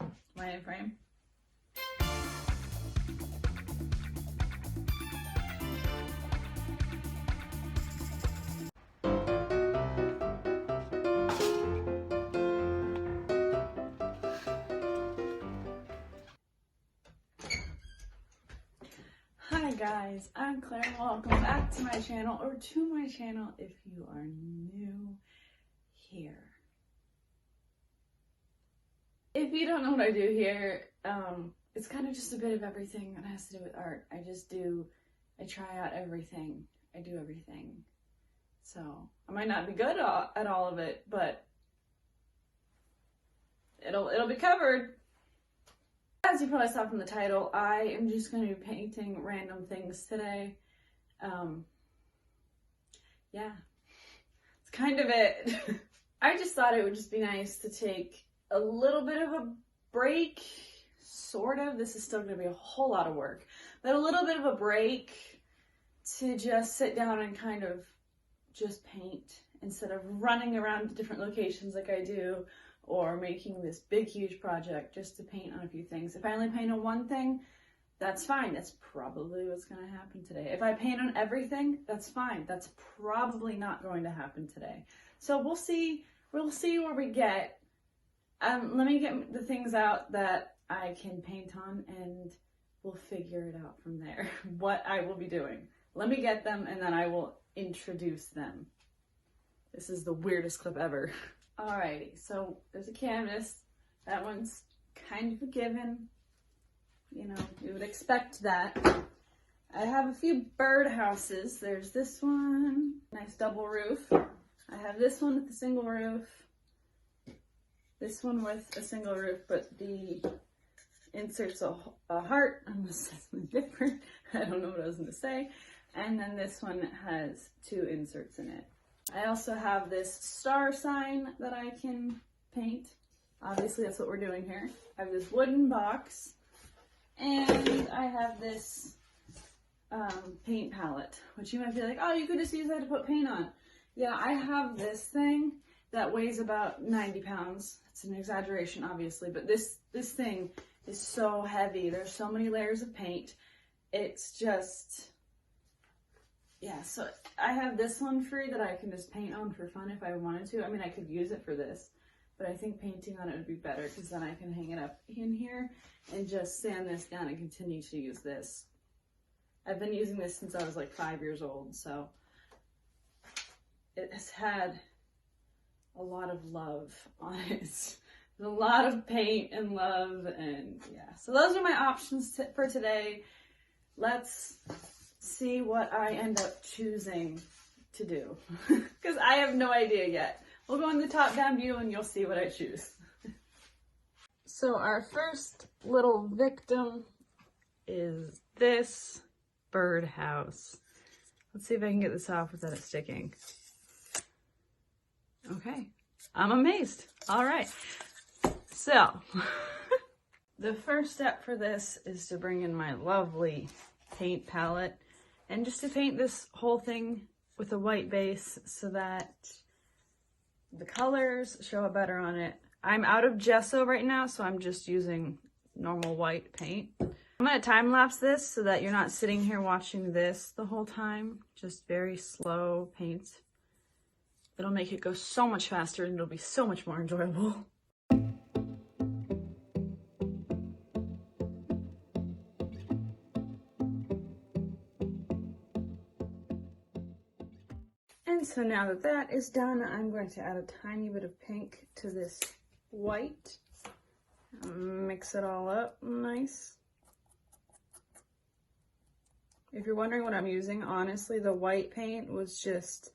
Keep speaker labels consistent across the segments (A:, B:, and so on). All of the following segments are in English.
A: Am I in frame? Hi guys, I'm Claire. Welcome back to my channel, or to my channel if you are new here. If you don't know what I do here, it's kind of just a bit of everything that has to do with art. I try out everything. I do everything. So I might not be good at all of it, but it'll be covered. As you probably saw from the title, I am just going to be painting random things today. Yeah, it's kind of it. I just thought it would just be nice to take a little bit of a break, sort of. This is still going to be a whole lot of work, but a little bit of a break to just sit down and kind of just paint instead of running around to different locations like I do, or making this big, huge project just to paint on a few things. If I only paint on one thing, that's fine. That's probably what's going to happen today. If I paint on everything, that's fine. That's probably not going to happen today. So we'll see. We'll see where we get. Let me get the things out that I can paint on, and we'll figure it out from there, what I will be doing. Let me get them, and then I will introduce them. This is the weirdest clip ever. Alrighty, so there's a canvas. That one's kind of a given. You know, you would expect that. I have a few birdhouses. There's this one, nice double roof. I have this one with a single roof. This one with a single roof, but the insert's a heart. I'm gonna say something different. I don't know what I was gonna say. And then this one has two inserts in it. I also have this star sign that I can paint. Obviously, that's what we're doing here. I have this wooden box, and I have this paint palette, which you might be like, oh, you could just use that to put paint on. Yeah, I have this thing that weighs about 90 pounds. It's an exaggeration, obviously, but this thing is so heavy. There's so many layers of paint. It's just... yeah, so I have this one free that I can just paint on for fun if I wanted to. I mean, I could use it for this, but I think painting on it would be better because then I can hang it up in here and just sand this down and continue to use this. I've been using this since I was like 5 years old, so it has had a lot of love on it. There's a lot of paint and love, and yeah. So those are my options for today. Let's see what I end up choosing to do, because I have no idea yet. We'll go in the top-down view and you'll see what I choose. So our first little victim is this birdhouse. Let's see if I can get this off without it sticking. Okay, I'm amazed. All right, so the first step for this is to bring in my lovely paint palette and just to paint this whole thing with a white base so that the colors show up better on it. I'm out of gesso right now, so I'm just using normal white paint. I'm gonna time lapse this so that you're not sitting here watching this the whole time. Just very slow paint. It'll make it go so much faster and it'll be so much more enjoyable. And so now that that is done, I'm going to add a tiny bit of pink to this white. Mix it all up nice. If you're wondering what I'm using, honestly, the white paint was just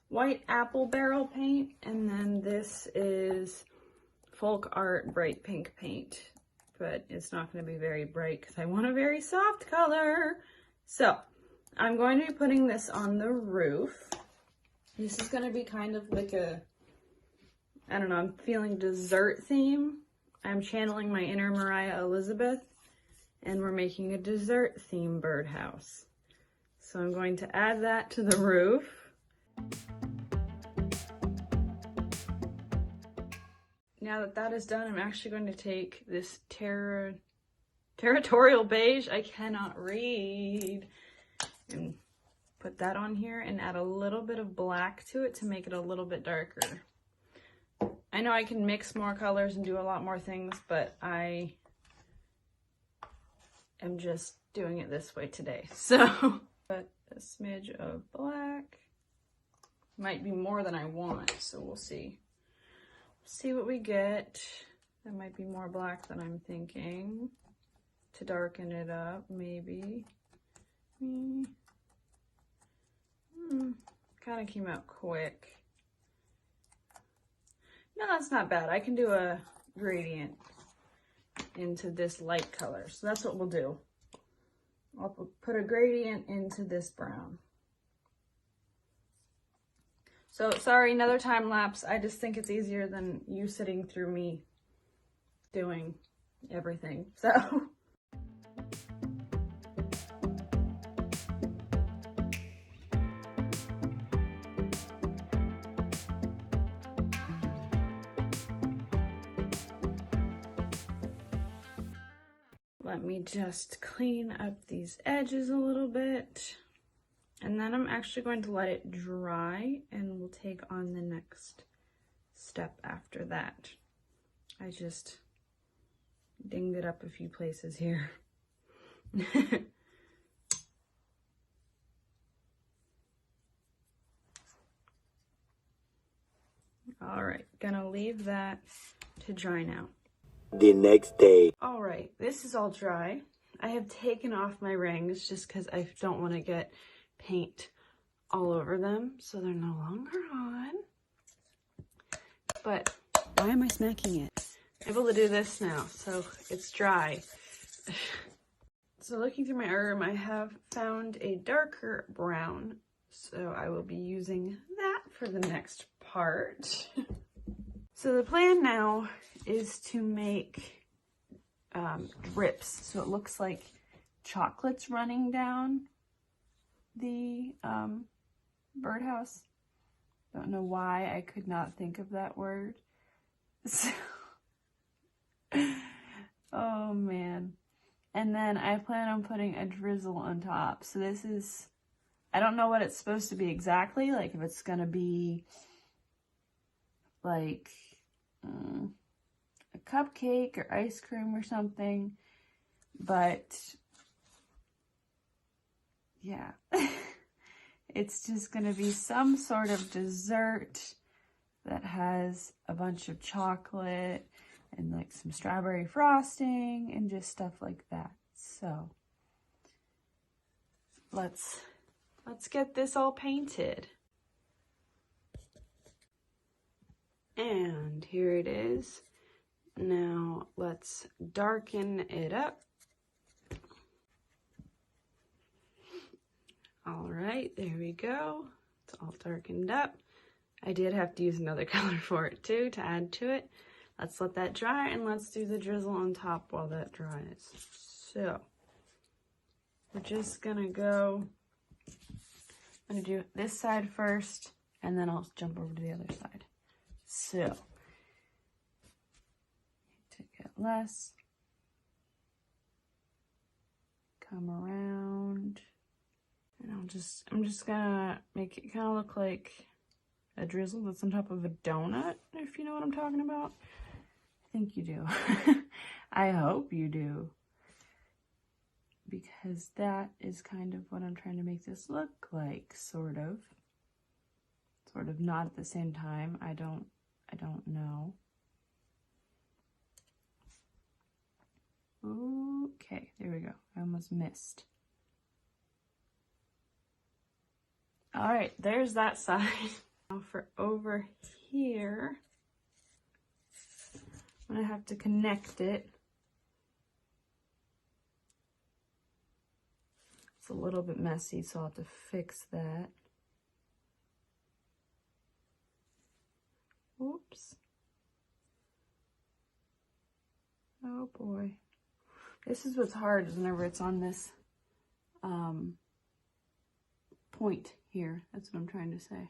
A: white apple barrel paint, and then this is Folk Art bright pink paint, but it's not going to be very bright because I want a very soft color. So I'm going to be putting this on the roof. This is going to be kind of like a, I don't know, I'm feeling dessert theme. I'm channeling my inner Mariah Elizabeth, and we're making a dessert theme birdhouse. So I'm going to add that to the roof. now that that is done, I'm actually going to take this territorial beige, I cannot read, and put that on here and add a little bit of black to it to make it a little bit darker. I know I can mix more colors and do a lot more things, but I am just doing it this way today. So, put a smidge of black. Might be more than I want, so we'll see. See what we get. That might be more black than I'm thinking. To darken it up, maybe. Kind of came out quick. No, that's not bad. I can do a gradient into this light color. So that's what we'll do. I'll put a gradient into this brown. So sorry, another time lapse. I just think it's easier than you sitting through me doing everything. So. Let me just clean up these edges a little bit. And then I'm actually going to let it dry and we'll take on the next step after that. I just dinged it up a few places here. All right, gonna leave that to dry now.
B: The next day.
A: All right, this is all dry. I have taken off my rings just because I don't want to get paint all over them, so they're no longer on. But why am I smacking it? I'm able to do this now, so it's dry. So looking through my room, I have found a darker brown, so I will be using that for the next part. So the plan now is to make drips, so it looks like chocolate's running down the birdhouse. Don't know why I could not think of that word. So, oh man. And then I plan on putting a drizzle on top. So this is, I don't know what it's supposed to be exactly, like if it's gonna be like a cupcake or ice cream or something, but yeah. It's just gonna be some sort of dessert that has a bunch of chocolate and like some strawberry frosting and just stuff like that. So let's get this all painted. And here it is. Now let's darken it up. All right, there we go. It's all darkened up. I did have to use another color for it too to add to it. Let's let that dry and let's do the drizzle on top while that dries. So we're just gonna go, I'm gonna do this side first and then I'll jump over to the other side. So to get less, come around, and I'm just gonna make it kind of look like a drizzle that's on top of a donut, if you know what I'm talking about. I think you do. I hope you do. Because that is kind of what I'm trying to make this look like, sort of. Sort of not at the same time. I don't know. Okay, there we go. I almost missed. All right, there's that side. Now for over here, I'm gonna have to connect it. It's a little bit messy, so I'll have to fix that. Oops. Oh boy. This is what's hard is whenever it's on this point here. That's what I'm trying to say.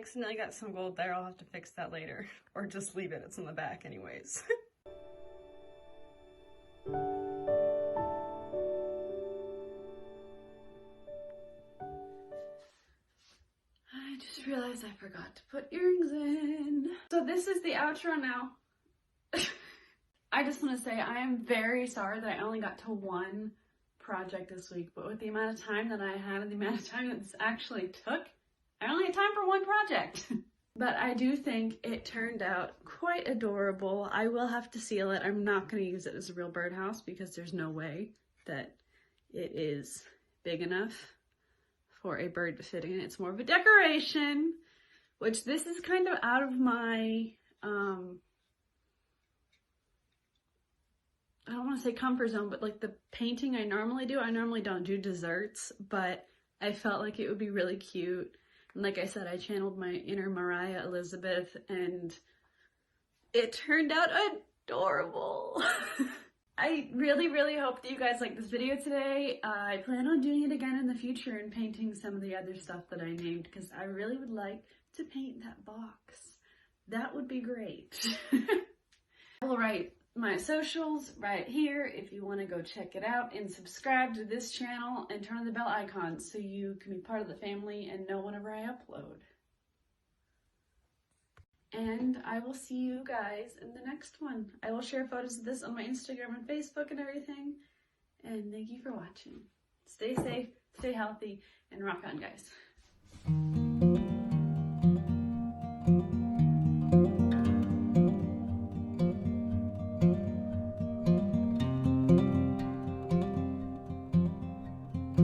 A: accidentally got some gold there. I'll have to fix that later. Or just leave it. It's on the back anyways. I just realized I forgot to put earrings in. So this is the outro now. I just want to say I am very sorry that I only got to one project this week, but with the amount of time that I had and the amount of time that this actually took, I only had time for one project. But I do think it turned out quite adorable. I will have to seal it. I'm not going to use it as a real birdhouse because there's no way that it is big enough for a bird to fit in. It's more of a decoration, which this is kind of out of my, I don't want to say comfort zone, but like the painting I normally don't do desserts, but I felt like it would be really cute. And like I said, I channeled my inner Mariah Elizabeth and it turned out adorable. I really, really hope that you guys liked this video today. I plan on doing it again in the future and painting some of the other stuff that I named because I really would like to paint that box. That would be great. I will write my socials right here if you want to go check it out, and subscribe to this channel and turn on the bell icon so you can be part of the family and know whenever I upload. And I will see you guys in the next one. I will share photos of this on my Instagram and Facebook and everything. And thank you for watching. Stay safe, stay healthy, and rock on, guys.